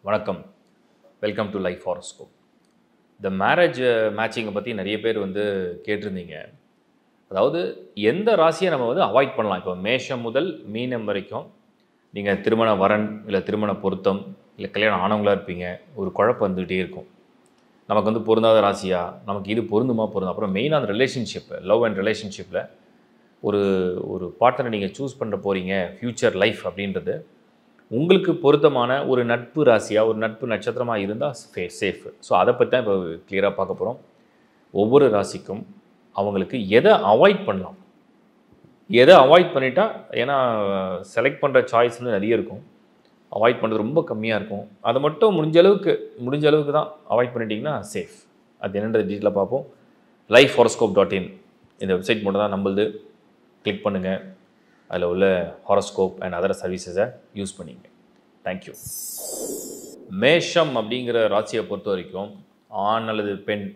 வணக்கம். Welcome to life horoscope. இந்த marriage மேட்சிங்கை பற்றி நிறைய பேர் கேட்டிருந்தீங்க. அதாவது எந்த ராசியை நம்ம அவாய்ட் பண்ணலாம். இப்போ மேஷம் முதல் மீனம் வரைக்கும் நீங்கள் திருமண வரன் இல்லை திருமண பொருத்தம் இல்லை கல்யாணம் ஆனவங்களாக இருப்பீங்க. ஒரு குழப்பம் வந்துகிட்டே இருக்கும். நமக்கு பொருந்தாத ராசியா, நமக்கு இது பொருந்துமா பொருந்தும். அப்புறம் மெயினாக அந்த ரிலேஷன்ஷிப், லவ் அண்ட் ரிலேஷன்ஷிப்பில் ஒரு ஒரு பார்ட்னரை நீங்கள் சூஸ் பண்ண போகிறீங்க. ஃப்யூச்சர் லைஃப் அப்படின்றது உங்களுக்கு பொருத்தமான ஒரு நட்பு ராசியாக, ஒரு நட்பு நட்சத்திரமாக இருந்தால் சேஃப். ஸோ அதை பற்றி தான் இப்போ கிளியராக பார்க்க போகிறோம். ஒவ்வொரு ராசிக்கும் அவங்களுக்கு எதை அவாய்ட் பண்ணலாம், எதை அவாய்ட் பண்ணிட்டா, ஏன்னா செலக்ட் பண்ணுற சாய்ஸ் நிறைய இருக்கும், அவாய்ட் பண்ணுறது ரொம்ப கம்மியாக இருக்கும். அதை மட்டும் முடிஞ்ச அளவுக்கு தான் அவாய்ட் பண்ணிட்டீங்கன்னா சேஃப். அது என்னன்ற டீட்டெயிலாக பார்ப்போம். lifehoroscope.in இந்த வெப்சைட் மட்டும் தான் நம்மளுது. கிளிக் பண்ணுங்கள், அதில் உள்ள ஹாரோஸ்கோப் அண்ட் அதர் சர்வீசஸை யூஸ் பண்ணிங்க. தேங்க்யூ. மேஷம் அப்படிங்கிற ராசியை பொறுத்த வரைக்கும், ஆண் அல்லது பெண்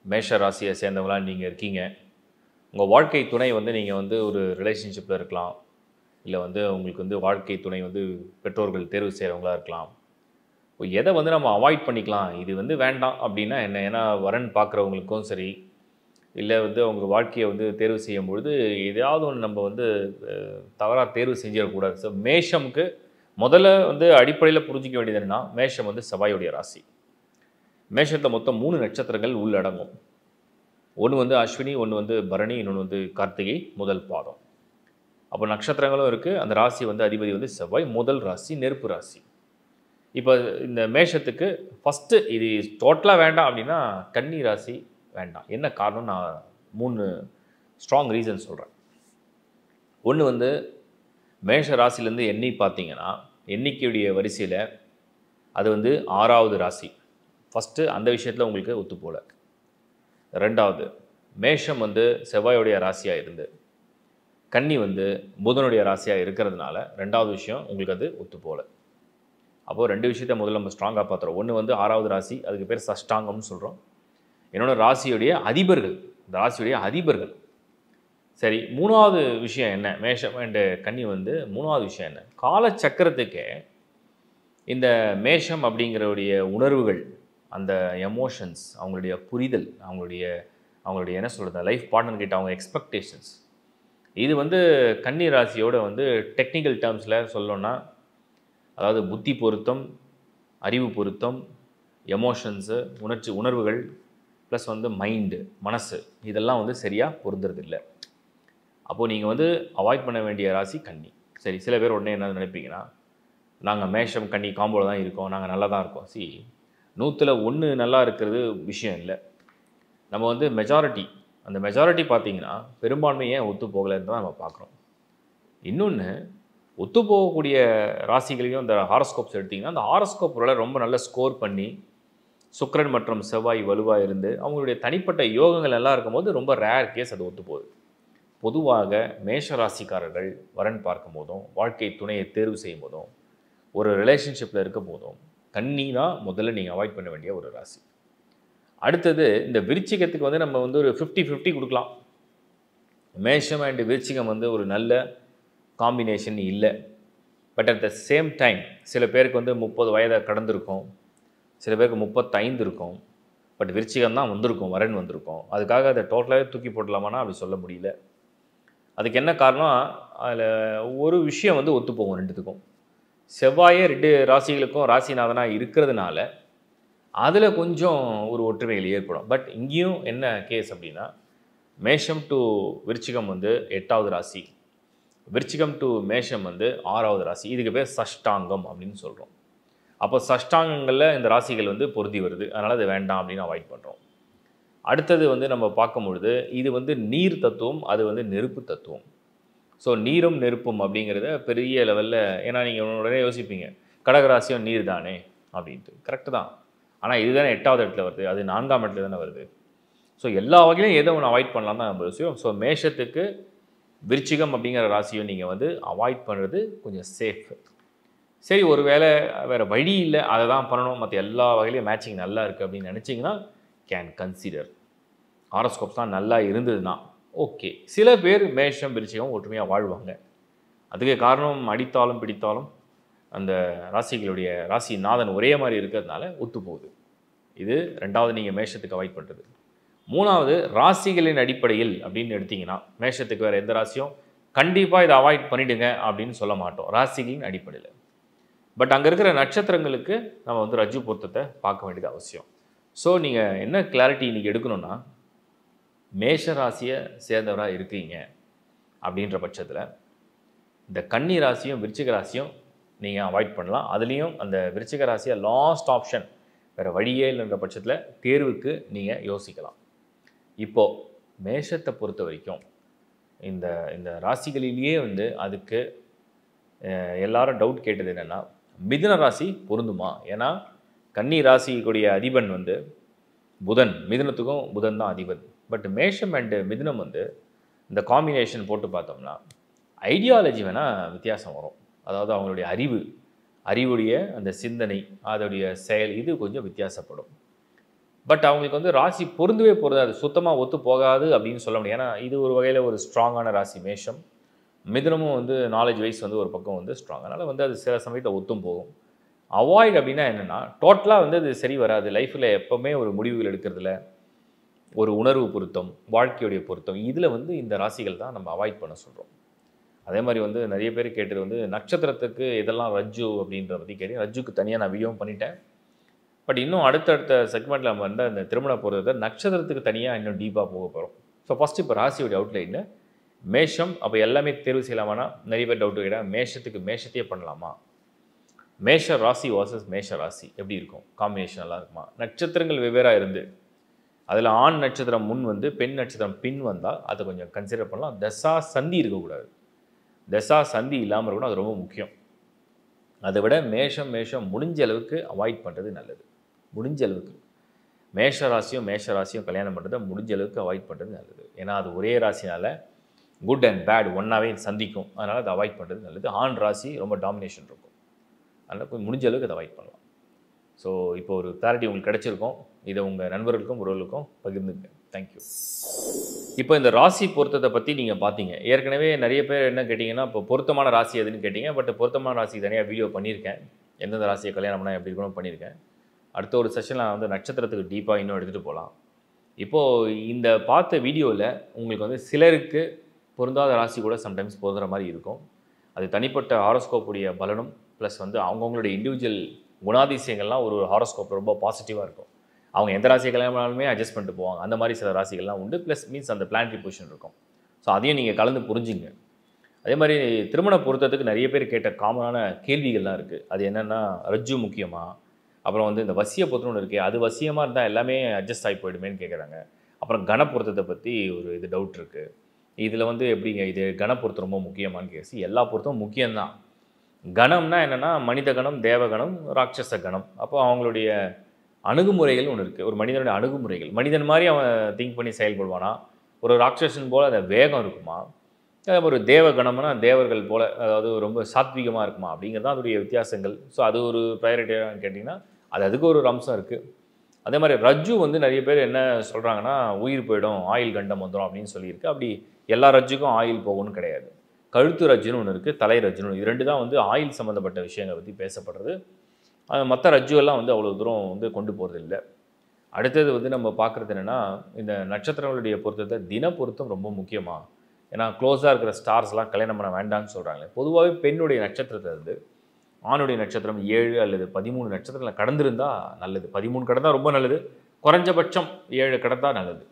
மேஷ ராசியை சேர்ந்தவங்களாம் நீங்கள் இருக்கீங்க. உங்கள் வாழ்க்கை துணை நீங்கள் ஒரு ரிலேஷன்ஷிப்பில் இருக்கலாம், இல்லை உங்களுக்கு வாழ்க்கை துணை பெற்றோர்கள் தேர்வு செய்கிறவங்களா இருக்கலாம். எதை நம்ம அவாய்ட் பண்ணிக்கலாம், இது வேண்டாம் அப்படின்னா என்ன? ஏன்னா வரன் பார்க்குறவங்களுக்கும் சரி, இல்லை அவங்க வாழ்க்கையை தேர்வு செய்யும் பொழுது எதையாவது ஒன்று நம்ம தவறாக தேர்வு செஞ்சிடக்கூடாது. ஸோ மேஷமுக்கு முதல்ல அடிப்படையில் புரிஞ்சிக்க வேண்டியது என்னென்னா, மேஷம் செவ்வாயுடைய ராசி. மேஷத்தில் மொத்தம் 3 நட்சத்திரங்கள் உள்ளடங்கும். ஒன்று அஸ்வினி, ஒன்று பரணி, இன்னொன்று கார்த்திகை முதல் பாதம். அப்போ நட்சத்திரங்களும் இருக்குது. அந்த ராசி அதிபதி செவ்வாய், முதல் ராசி நெருப்பு ராசி. இப்போ இந்த மேஷத்துக்கு ஃபஸ்ட்டு இது டோட்டலாக வேண்டாம் அப்படின்னா கன்னி ராசி வேண்டாம். என்ன காரணம்? நான் 3 ஸ்ட்ராங் ரீசன் சொல்கிறேன். ஒன்று மேஷ ராசிலேருந்து எண்ணி பார்த்தீங்கன்னா, எண்ணிக்கையுடைய வரிசையில் அது 6வது ராசி. ஃபஸ்ட்டு அந்த விஷயத்தில் உங்களுக்கு ஒத்து போல. ரெண்டாவது, மேஷம் செவ்வாயுடைய ராசியாக இருந்து கன்னி புதனுடைய ராசியாக இருக்கிறதுனால ரெண்டாவது விஷயம் உங்களுக்கு அது ஒத்து போல. அப்போது 2 விஷயத்தை முதல்ல நம்ம ஸ்ட்ராங்காக பார்த்துறோம். ஒன்று 6வது ராசி, அதுக்கு பேர் சஷ்டாங்கம்னு சொல்கிறோம். இன்னொன்று ராசியுடைய அதிபர்கள், இந்த ராசியுடைய அதிபர்கள். சரி, 3வது விஷயம் என்ன? மேஷம் அண்டு கன்னி 3வது விஷயம் என்ன? காலச்சக்கரத்துக்கே இந்த மேஷம் அப்படிங்கிறவுடைய உணர்வுகள், அந்த எமோஷன்ஸ், அவங்களுடைய புரிதல், அவங்களுடைய என்ன சொல்கிறது, லைஃப் பார்ட்னர்கிட்ட அவங்க எக்ஸ்பெக்டேஷன்ஸ், இது கன்னி ராசியோட டெக்னிக்கல் டேர்ம்ஸில் சொல்லணும்னா, அதாவது புத்தி பொருத்தம், அறிவு பொருத்தம், எமோஷன்ஸு, உணர்வுகள் ப்ளஸ் மைண்டு, மனசு, இதெல்லாம் சரியாக பொருந்துறதில்லை. அப்போது நீங்கள் அவாய்ட் பண்ண வேண்டிய ராசி கன்னி. சரி, சில பேர் உடனே என்ன நினைப்பீங்கன்னா, நாங்கள் மேஷம் கன்னி காம்போவில் தான் இருக்கோம், நாங்கள் நல்லா தான் இருக்கோம். 100ல் 1 நல்லா இருக்கிறது விஷயம் இல்லை. நம்ம மெஜாரிட்டி, அந்த மெஜாரிட்டி பார்த்தீங்கன்னா பெரும்பான்மை ஏன் ஒத்து போகலைன்னு தான் நம்ம பார்க்குறோம். இன்னொன்று, ஒத்து போகக்கூடிய ராசிகளையும் இந்த ஹாரோஸ்கோப்ஸ் எடுத்திங்கன்னா, அந்த ஹாரோஸ்கோப்பில் ரொம்ப நல்ல ஸ்கோர் பண்ணி சுக்கிரன் மற்றும் செவ்வாய் வலுவாக இருந்து அவங்களுடைய தனிப்பட்ட யோகங்கள் எல்லாம் இருக்கும்போது ரொம்ப ரேர் கேஸ் அது ஒத்து போகுது. பொதுவாக மேஷ ராசிக்காரர்கள் வரன் பார்க்கும் போதும், வாழ்க்கை துணையை தேர்வு செய்யும் போதும், ஒரு ரிலேஷன்ஷிப்பில் இருக்கும் போதும் கன்னி தான் முதல்ல நீங்கள் அவாய்ட் பண்ண வேண்டிய ஒரு ராசி. அடுத்தது, இந்த விருச்சிகத்துக்கு நம்ம ஒரு 50-50 கொடுக்கலாம். மேஷம் அண்ட் விருச்சிகம் ஒரு நல்ல காம்பினேஷன் இல்லை. But at the same time சில பேருக்கு 30 வயதை கடந்திருக்கும், சில பேருக்கு 35 இருக்கும். பட் விருச்சிகம் தான் வந்திருக்கும், வரன் வந்திருக்கும். அதுக்காக அதை டோட்டலாகவே தூக்கி போடலாமான்னா அப்படி சொல்ல முடியல. அதுக்கு என்ன காரணம்? அதில் ஒரு விஷயம் ஒத்து போகும் ரெண்டுத்துக்கும். செவ்வாயே 2 ராசிகளுக்கும் ராசிநாதனாக இருக்கிறதுனால அதில் கொஞ்சம் ஒரு ஒற்றுமைகள் ஏற்படும். பட் இங்கேயும் என்ன கேஸ் அப்படின்னா, மேஷம் டு விருச்சிகம் 8வது ராசி, விருச்சிகம் டு மேஷம் 6வது ராசி. இதுக்கு பேர் சஷ்டாங்கம் அப்படின்னு சொல்கிறோம். அப்போ சஷ்டாங்கங்களில் இந்த ராசிகள் பொருந்தி வருது, அதனால் அது வேண்டாம் அப்படின்னு அவாய்ட் பண்ணுறோம். அடுத்தது நம்ம பார்க்கும் பொழுது இது நீர் தத்துவம், அது நெருப்பு தத்துவம். ஸோ நீரும் நெருப்பும் அப்படிங்கிறத பெரிய லெவலில், ஏன்னா நீங்கள் உடனே யோசிப்பீங்க கடகராசியும் நீர் தானே அப்படின்ட்டு. கரெக்டு தான். ஆனால் இதுதானே 8வது இடத்துல வருது, அது 4ஆம் இடத்துல தானே வருது. ஸோ எல்லா வகையிலும் எதை ஒன்று அவாய்ட் பண்ணலாம் தான் நம்ம யோசிக்கும். ஸோ மேஷத்துக்கு விருச்சிகம் அப்படிங்கிற ராசியும் நீங்கள் அவாய்ட் பண்ணுறது கொஞ்சம் சேஃப். சரி, ஒரு வேளை வேறு வழி இல்லை, அதை தான் பண்ணணும், மற்ற எல்லா வகையிலையும் மேட்சிங் நல்லா இருக்குது அப்படின்னு நினச்சிங்கன்னா கேன் கன்சிடர். ஹாரோஸ்கோப்ஸ் தான் நல்லா இருந்ததுன்னா ஓகே. சில பேர் மேஷம் விருச்சிகம் ஒற்றுமையாக வாழ்வாங்க. அதுக்கு காரணம் அடித்தாலும் பிடித்தாலும் அந்த ராசிகளுடைய ராசி நாதன் ஒரே மாதிரி இருக்கிறதுனால ஒத்து போகுது. இது 2வது நீங்கள் மேஷத்துக்கு அவாய்ட் பண்ணுறது. 3வது ராசிகளின் அடிப்படையில் அப்படின்னு எடுத்திங்கன்னா மேஷத்துக்கு வேறு எந்த ராசியும் கண்டிப்பாக இதை அவாய்ட் பண்ணிவிடுங்க அப்படின்னு சொல்ல மாட்டோம் ராசிகளின் அடிப்படையில். பட் அங்கே இருக்கிற நட்சத்திரங்களுக்கு நம்ம வந்து ரஜ்ஜு பொருத்தத்தை பார்க்க வேண்டியது அவசியம். ஸோ நீங்கள் என்ன கிளாரிட்டி இன்றைக்கி எடுக்கணும்னா, மேஷ ராசியை சேர்ந்தவராக இருக்கீங்க அப்படின்ற பட்சத்தில் இந்த கன்னி ராசியும் விருச்சிக ராசியும் நீங்கள் அவாய்ட் பண்ணலாம். அதுலேயும் அந்த விருச்சிக ராசியை லாஸ்ட் ஆப்ஷன், வேறு வழியே இல்லைன்ற பட்சத்தில் தேர்வுக்கு நீங்கள் யோசிக்கலாம். இப்போது மேஷத்தை பொறுத்த வரைக்கும் இந்த இந்த ராசிகளிலேயே வந்து அதுக்கு எல்லாரும் டவுட் கேட்டது என்னென்னா, மிதுன ராசி பொருந்துமா? ஏன்னா கன்னி ராசிக்குடைய அதிபன் வந்து புதன், மிதுனத்துக்கும் புதன் தான் அதிபன். பட் மேஷம் அண்டு மிதுனம் வந்து இந்த காம்பினேஷன் போட்டு பார்த்தோம்னா ஐடியாலஜி வேணால் வித்தியாசம் வரும். அதாவது அவங்களுடைய அறிவுடைய அந்த சிந்தனை, அதோடைய செயல், இது கொஞ்சம் வித்தியாசப்படும். பட் அவங்களுக்கு வந்து ராசி பொருந்தவே பொருந்தாது, சுத்தமாக ஒத்து போகாது அப்படின்னு சொல்ல முடியும். ஏன்னா இது ஒரு வகையில் ஒரு ஸ்ட்ராங்கான ராசி மேஷம். மிதுனமும் வந்து நாலேஜ் வைஸ் வந்து ஒரு பக்கம் வந்து ஸ்ட்ராங். அதனால் வந்து அது சில சமயத்தை ஒத்தும் போகும். அவாய்ட் அப்படின்னா என்னென்னா, டோட்டலாக வந்து அது சரி வராது. லைஃப்பில் எப்போவுமே ஒரு முடிவுகள் எடுக்கிறதுல ஒரு உணர்வு பொருத்தம், வாழ்க்கையுடைய பொருத்தம், இதில் வந்து இந்த ராசிகள் தான் நம்ம அவாய்ட் பண்ண சொல்கிறோம். அதே மாதிரி வந்து நிறைய பேர் கேட்டது வந்து நட்சத்திரத்துக்கு இதெல்லாம் ரஜ்ஜு அப்படின்ற பற்றி கேட்டேன். ரஜ்ஜுக்கு தனியாக நான் வீடியோவும் பண்ணிட்டேன். பட் இன்னும் அடுத்தடுத்த செக்மெண்ட்டில் நம்ம வந்து அந்த திருமண பொருத்தத்தை நட்சத்திரத்துக்கு தனியாக இன்னும் டீப்பாக போக போகிறோம். ஸோ ஃபஸ்ட்டு இப்போ ராசியோடைய அவுட்லைன்னு மேஷம். அப்போ எல்லாமே தேர்வு செய்யலாமான்னா நிறைய பேர் டவுட் கேட்டால் மேஷத்துக்கு மேஷத்தையே பண்ணலாமா? மேஷ ராசி வாசஸ் மேஷ ராசி எப்படி இருக்கும்? காம்பினேஷன் நல்லா இருக்குமா? நட்சத்திரங்கள் வெவ்வேறாக இருந்து அதில் ஆண் நட்சத்திரம் முன் வந்து பெண் நட்சத்திரம் பின் வந்தால் அதை கொஞ்சம் கன்சிடர் பண்ணலாம். தசா சந்தி இருக்கக்கூடாது. தசா சந்தி இல்லாமல் இருக்கணும், அது ரொம்ப முக்கியம். அதை விட மேஷம் முடிஞ்ச அளவுக்கு அவாய்ட் பண்ணுறது நல்லது. முடிஞ்ச அளவுக்கு மேஷ ராசியும் கல்யாணம் பண்ணுறதை முடிஞ்ச அளவுக்கு அவாய்ட் பண்ணுறது நல்லது. ஏன்னா அது ஒரே ராசினால் குட் அண்ட் பேட் ஒன்றாவே சந்திக்கும். அதனால் அதை அவாய்ட் பண்ணுறது நல்லது. ஆண் ராசி ரொம்ப டாமினேஷன் இருக்கும். அதனால் கொஞ்சம் முடிஞ்ச அளவுக்கு அதை அவாய்ட் பண்ணலாம். ஸோ இப்போ ஒரு கிளாரிட்டி உங்களுக்கு கிடச்சிருக்கும். இதை உங்கள் நண்பர்களுக்கும் உறவுகளுக்கும் பகிர்ந்துங்க. தேங்க்யூ. இப்போ இந்த ராசி பொருத்தத்தை பற்றி நீங்கள் பார்த்தீங்க. ஏற்கனவே நிறைய பேர் என்ன கேட்டிங்கன்னா, இப்போ பொருத்தமான ராசி எதுன்னு கேட்டிங்க. பட் பொருத்தமான ராசி தனியாக வீடியோ பண்ணியிருக்கேன். எந்தெந்த ராசியை கல்யாணம் பண்ணால் எப்படி இருக்கணும் பண்ணியிருக்கேன். அடுத்த ஒரு செஷனில் நான் வந்து நட்சத்திரத்துக்கு டீப்பாக இன்னும் எடுத்துகிட்டு போகலாம். இப்போது இந்த பார்த்த வீடியோவில் உங்களுக்கு வந்து சிலருக்கு பொருந்தாத ராசி கூட சம்டைம்ஸ் பொருந்துகிற மாதிரி இருக்கும். அது தனிப்பட்ட ஹாரோஸ்கோப்புடைய பலனும் ப்ளஸ் வந்து அவங்கவுங்களுடைய இண்டிவிஜுவல் குணாதிசயங்கள்லாம் ஒரு ஹாரோஸ்கோப் ரொம்ப பாசிட்டிவாக இருக்கும். அவங்க எந்த ராசியை கல்யாணம் பண்ணாலுமே அட்ஜஸ்ட் பண்ணிட்டு போவாங்க. அந்த மாதிரி சில ராசிகள்லாம் உண்டு. ப்ளஸ் மீன்ஸ் அந்த பிளானட்டரி பொசிஷன் இருக்கும். ஸோ அதையும் நீங்கள் கலந்து புரிஞ்சுங்க. அதே மாதிரி திருமண பொருத்தத்துக்கு நிறைய பேர் கேட்ட காமனான கேள்விகள்லாம் இருக்குது. அது என்னென்னா, ரஜ்ஜு முக்கியமா? அப்புறம் வந்து இந்த வசிய பொருத்தம்னு இருக்கே, அது வசியமாக இருந்தால் எல்லாமே அட்ஜஸ்ட் ஆகி போயிடுமேன்னு கேட்குறாங்க. அப்புறம் கணப்பொருத்தத்தை பற்றி ஒரு இது டவுட் இருக்குது. இதில் வந்து எப்படிங்க இது கணப்பொருத்தம் ரொம்ப முக்கியமானு கேசி, எல்லா பொருத்தமும் முக்கியம்தான். கணம்னா என்னென்னா மனித கணம், தேவகணம், ராட்சச கணம். அப்போ அவங்களுடைய அணுகுமுறைகள் ஒன்று இருக்குது. ஒரு மனிதனுடைய அணுகுமுறைகள், மனிதன் மாதிரி அவன் திங்க் பண்ணி செயல்படுவானா, ஒரு ராட்சசன் போல் அந்த வேகம் இருக்குமா, ஒரு தேவகணம்னா தேவர்கள் போல், அதாவது ரொம்ப சாத்விகமாக இருக்குமா அப்படிங்கிறது தான் அதோடைய வித்தியாசங்கள். ஸோ அது ஒரு ப்ரையாரிட்டியாக கேட்டிங்கன்னா அதுக்கு ஒரு அம்சம் இருக்குது. அதே மாதிரி ரஜ்ஜு வந்து நிறைய பேர் என்ன சொல்கிறாங்கன்னா, உயிர் போயிடும், ஆயில் கண்டம் வந்துடும் அப்படின்னு சொல்லியிருக்கு. அப்படி எல்லா ரஜ்ஜுக்கும் ஆயில் போகணும்னு கிடையாது. கழுத்து ரஜ்ஜுன்னு ஒன்று இருக்குது, தலை ரஜ்ஜுன்னு, இது ரெண்டு தான் வந்து ஆயில் சம்மந்தப்பட்ட விஷயங்களை பற்றி பேசப்படுறது. மற்ற ரஜ்ஜுவெல்லாம் வந்து அவ்வளோ தூரம் வந்து கொண்டு போகிறது இல்லை. அடுத்தது வந்து நம்ம பார்க்குறது என்னென்னா, இந்த நட்சத்திரங்களுடைய பொருத்தத்தை தின பொருத்தம் ரொம்ப முக்கியமாக. ஏன்னா க்ளோஸாக இருக்கிற ஸ்டார்ஸ்லாம் கல்யாணம் பண்ண வேண்டாம்னு சொல்கிறாங்களே. பொதுவாகவே பெண்ணுடைய நட்சத்திரத்தை வந்து ஆணுடைய நட்சத்திரம் 7 அல்லது 13 நட்சத்திரத்தில் கடந்திருந்தால் நல்லது. 13 கடந்தால் ரொம்ப நல்லது, குறைஞ்சபட்சம் 7 கடந்தால் நல்லது.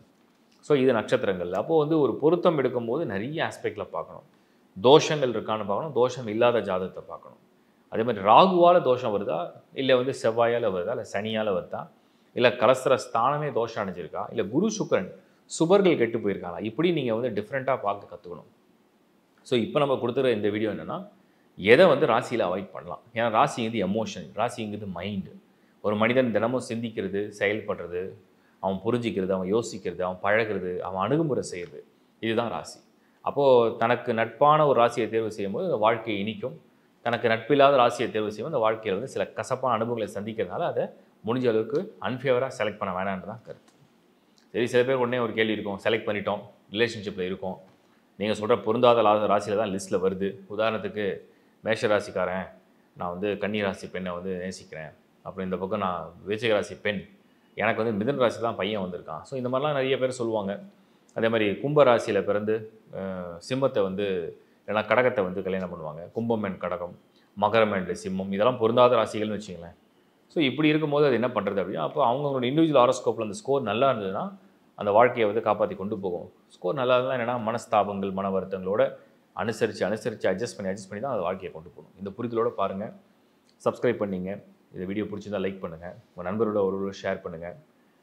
ஸோ இது நட்சத்திரங்கள். அப்போது வந்து ஒரு பொருத்தம் எடுக்கும்போது நிறைய ஆஸ்பெக்டில் பார்க்கணும். தோஷங்கள் இருக்கான்னு பார்க்கணும், தோஷம் இல்லாத ஜாதகத்தை பார்க்கணும். அதே மாதிரி ராகுவால் தோஷம் வருதா, இல்லை வந்து செவ்வாயால் வருதா, இல்லை சனியால் வருதா, இல்லை கலஸ்திர ஸ்தானமே தோஷம் அடைஞ்சிருக்கா, இல்லை குரு சுக்கிரன் சுபர்கள் கெட்டு போயிருக்காங்களா, இப்படி நீங்கள் வந்து டிஃப்ரெண்ட்டாக பார்க்க கற்றுக்கணும். ஸோ இப்போ நம்ம கொடுத்துருக்க இந்த வீடியோ என்னென்னா, எதை வந்து ராசியில் அவாய்ட் பண்ணலாம். ஏன்னா ராசிங்கிறது எமோஷன், ராசிங்கிறது மைண்டு. ஒரு மனிதன் தினமும் சிந்திக்கிறது, செயல்படுறது, அவன் புரிஞ்சிக்கிறது, அவன் யோசிக்கிறது, அவன் பழகிறது, அவன் அணுகுமுறை செய்கிறது, இதுதான் ராசி. அப்போது தனக்கு நட்பான ஒரு ராசியை தேர்வு செய்யும்போது அந்த வாழ்க்கையை இனிக்கும். தனக்கு நட்பில்லாத ராசியை தேர்வு செய்யும்போது அந்த வாழ்க்கையில் வந்து சில கசப்பான அனுபவங்களை சந்திக்கிறதுனால அதை முடிஞ்ச அளவுக்கு அன்ஃபேவராக செலக்ட் பண்ண வேணான்றதான் கருத்து. சரி, சில பேர் உடனே ஒரு கேள்வி இருக்கும், செலக்ட் பண்ணிட்டோம், ரிலேஷன்ஷிப்பில் இருக்கும், நீங்கள் சொல்கிற பொருந்தாத ராசியில் தான் லிஸ்ட்டில் வருது. உதாரணத்துக்கு மேஷ ராசிக்காரன் நான் வந்து கன்னி ராசி பெண்ணை வந்து நேசிக்கிறேன், அப்புறம் இந்த பக்கம் நான் விருச்சிக ராசி பெண், எனக்கு வந்து மிதுன ராசி தான் பையன் வந்திருக்கான். ஸோ இந்த மாதிரிலாம் நிறைய பேர் சொல்லுவாங்க. அதே மாதிரி கும்ப ராசியில் பிறந்து சிம்மத்தை வந்து இல்லைனா கடகத்தை வந்து கல்யாணம் பண்ணுவாங்க. கும்பம் அண்ட் கடகம், மகரம் அண்ட் சிம்மம் இதெல்லாம் பொருந்தாத ராசிகள்னு வச்சுங்களேன். ஸோ இப்படி இருக்கும்போது அது என்ன பண்ணுறது அப்படின்னா, அப்போ அவங்களோட இண்டிவிஜுவல் ஹாரோஸ்கோப்பில் அந்த ஸ்கோர் நல்லா இருந்ததுன்னா அந்த வாழ்க்கையை வந்து காப்பாற்றி கொண்டு போகும். ஸ்கோர் நல்லா இருந்தால் என்னென்னா மனஸ்தாபங்கள் மன வருத்தங்களோட அனுசரித்து அட்ஜஸ்ட் பண்ணி தான் அந்த வாழ்க்கையை கொண்டு போகணும். இந்த புரிதலோடு பாருங்கள். சப்ஸ்கிரைப் பண்ணிங்க. இந்த வீடியோ பிடிச்சிருந்தால் லைக் பண்ணுங்கள். உங்கள் நண்பரோட ஒரு ஷேர் பண்ணுங்கள்.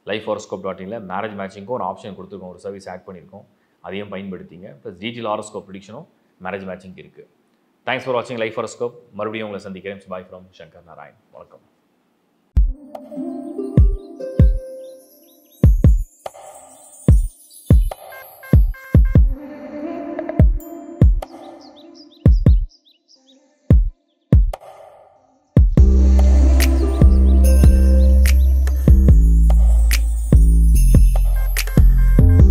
lifehoroscope.in மேரேஜ் மேட்சிங்க்கும் ஒரு ஆப்ஷன் கொடுத்துருக்கோம், ஒரு சர்வீஸ் ஆட் பண்ணியிருக்கோம், அதையும் பயன்படுத்திங்க. ப்ளஸ் டீட்டெயில் ஹாரோஸ்கோப் ப்ரெடிக்ஷனும் மேரேஜ் மேட்சிங் இருக்குது. தேங்க்ஸ் ஃபார் வாட்சிங் லைஃப் ஹாரோஸ்கோப். மறுபடியும் உங்களை சந்திக்கிறேன். Bye from Shankar Narayan. வணக்கம்.